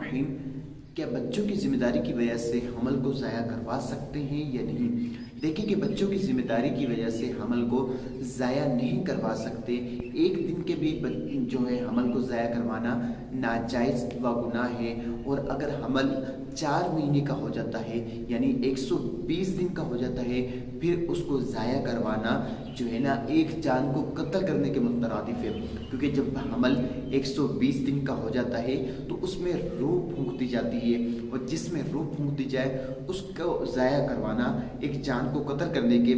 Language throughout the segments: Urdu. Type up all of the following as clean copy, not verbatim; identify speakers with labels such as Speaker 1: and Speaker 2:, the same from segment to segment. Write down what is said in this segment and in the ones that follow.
Speaker 1: الرحیم۔ کیا بچوں کی ذمہ داری کی وجہ سے حمل کو ضائع کروا سکتے ہیں یا نہیں؟ دیکھیں کہ بچوں کی ذمہ داری کی وجہ سے حمل کو ضائع نہیں کروا سکتے۔ ایک دن کے بھی جو ہے حمل کو ضائع کروانا ناجائز و گناہ ہے، اور اگر حمل 4 مہینے کا ہو جاتا ہے یعنی 120 دن کا ہو جاتا ہے، پھر اس کو ضائع کروانا جو ہے نا ایک جان کو قتل کرنے کے مترادف ہے، کیونکہ جب حمل 120 دن کا ہو جاتا ہے تو اس میں روح پھونک دی جاتی ہے، اور جس میں روح پھونک دی جائے اس کو ضائع کروانا ایک جان کو قتل کرنے کے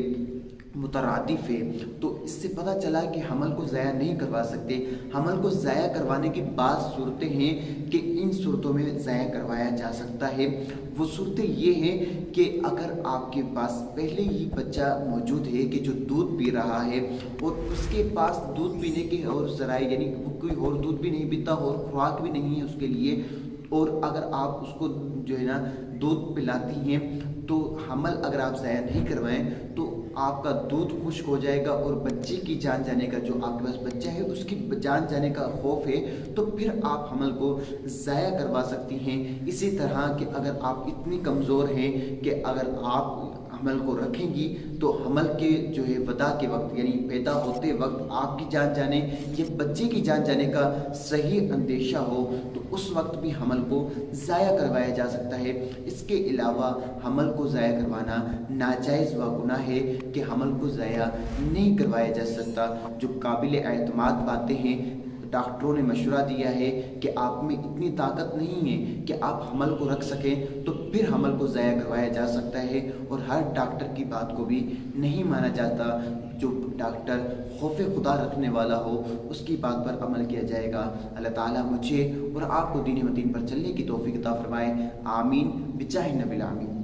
Speaker 1: مترادف ہے۔ تو اس سے پتہ چلا کہ حمل کو ضائع نہیں کروا سکتے۔ حمل کو ضائع کروانے کی بعض صورتیں ہیں کہ ان صورتوں میں ضائع کروایا جا سکتا ہے۔ وہ صورتیں یہ ہیں کہ اگر آپ کے پاس پہلے ہی بچہ موجود ہے کہ جو دودھ پی رہا ہے، اور اس کے پاس دودھ پینے کے اور ذرائع یعنی کوئی اور دودھ بھی نہیں پیتا اور خوراک بھی نہیں ہے اس کے لیے، اور اگر آپ اس کو جو ہے نا دودھ پلاتی ہیں، تو حمل اگر آپ ضائع نہیں کروائیں تو آپ کا دودھ خشک ہو جائے گا، اور بچے کی جان جانے کا، جو آپ کے پاس بچہ ہے اس کی جان جانے کا خوف ہے، تو پھر آپ حمل کو ضائع کروا سکتی ہیں۔ اسی طرح کہ اگر آپ اتنی کمزور ہیں کہ اگر آپ حمل کو رکھیں گی تو حمل کے جو ہے ودا کے وقت یعنی پیدا ہوتے وقت آپ کی جان جانے یا بچے کی جان جانے کا صحیح اندیشہ ہو، تو اس وقت بھی حمل کو ضائع کروایا جا سکتا ہے۔ اس کے علاوہ حمل کو ضائع کروانا ناجائز و گناہ ہے کہ حمل کو ضائع نہیں کروایا جا سکتا۔ جو قابل اعتماد باتیں ہیں، ڈاکٹروں نے مشورہ دیا ہے کہ آپ میں اتنی طاقت نہیں ہے کہ آپ حمل کو رکھ سکیں، تو پھر حمل کو ضائع کروایا جا سکتا ہے، اور ہر ڈاکٹر کی بات کو بھی نہیں مانا جاتا۔ جو ڈاکٹر خوف خدا رکھنے والا ہو اس کی بات پر عمل کیا جائے گا۔ اللہ تعالیٰ مجھے اور آپ کو دین متین پر چلنے کی توفیق عطا فرمائے، آمین بجاہ نبی العالمین۔